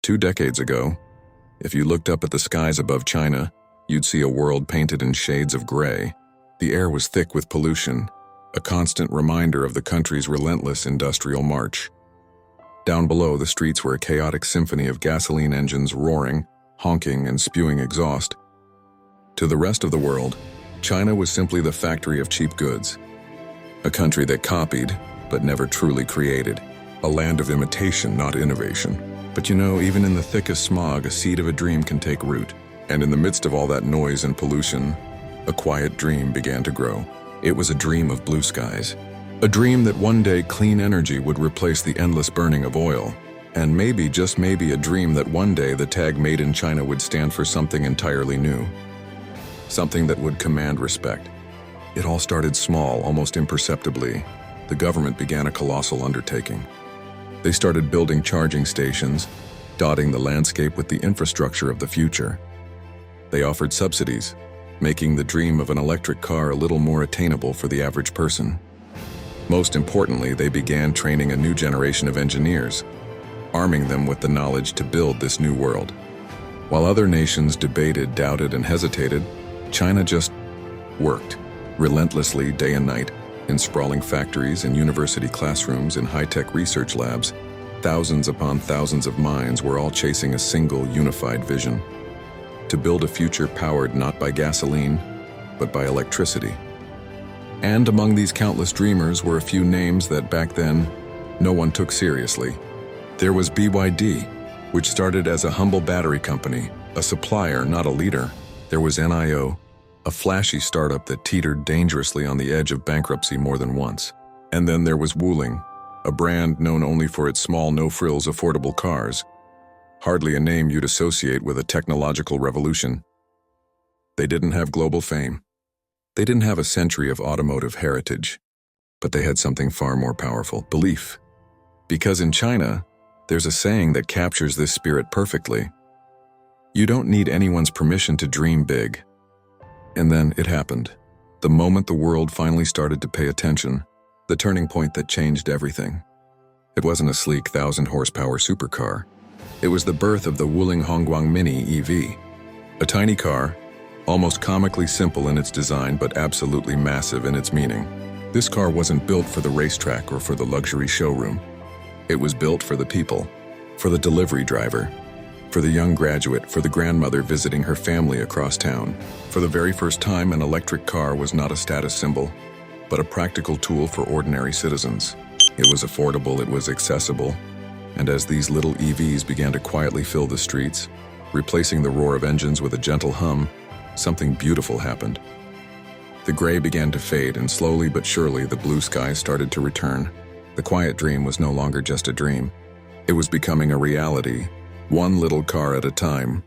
2 decades ago, if you looked up at the skies above China, you'd see a world painted in shades of gray. The air was thick with pollution, a constant reminder of the country's relentless industrial march. Down below, the streets were a chaotic symphony of gasoline engines roaring, honking, and spewing exhaust. To the rest of the world, China was simply the factory of cheap goods. A country that copied, but never truly created. A land of imitation, not innovation. But you know, even in the thickest smog, a seed of a dream can take root. And in the midst of all that noise and pollution, a quiet dream began to grow. It was a dream of blue skies. A dream that one day clean energy would replace the endless burning of oil. And maybe, just maybe, a dream that one day the tag "Made in China" would stand for something entirely new. Something that would command respect. It all started small, almost imperceptibly. The government began a colossal undertaking. They started building charging stations, dotting the landscape with the infrastructure of the future. They offered subsidies, making the dream of an electric car a little more attainable for the average person. Most importantly, they began training a new generation of engineers, arming them with the knowledge to build this new world. While other nations debated, doubted, and hesitated, China just worked, relentlessly day and night, in sprawling factories and university classrooms and high-tech research labs. Thousands upon thousands of minds were all chasing a single, unified vision: to build a future powered not by gasoline, but by electricity. And among these countless dreamers were a few names that back then no one took seriously. There was BYD, which started as a humble battery company, a supplier, not a leader. There was NIO, a flashy startup that teetered dangerously on the edge of bankruptcy more than once. And then there was Wuling, a brand known only for its small, no-frills, affordable cars. Hardly a name you'd associate with a technological revolution. They didn't have global fame. They didn't have a century of automotive heritage. But they had something far more powerful: belief. Because in China, there's a saying that captures this spirit perfectly. You don't need anyone's permission to dream big. And then it happened. The moment the world finally started to pay attention, the turning point that changed everything. It wasn't a sleek 1,000-horsepower supercar. It was the birth of the Wuling Mini EV. A tiny car, almost comically simple in its design but absolutely massive in its meaning. This car wasn't built for the racetrack or for the luxury showroom. It was built for the people, for the delivery driver, for the young graduate, for the grandmother visiting her family across town. For the very first time, an electric car was not a status symbol, but a practical tool for ordinary citizens. It was affordable, it was accessible, and as these little EVs began to quietly fill the streets, replacing the roar of engines with a gentle hum, something beautiful happened. The gray began to fade, and slowly but surely the blue skies started to return. The quiet dream was no longer just a dream. It was becoming a reality, one little car at a time.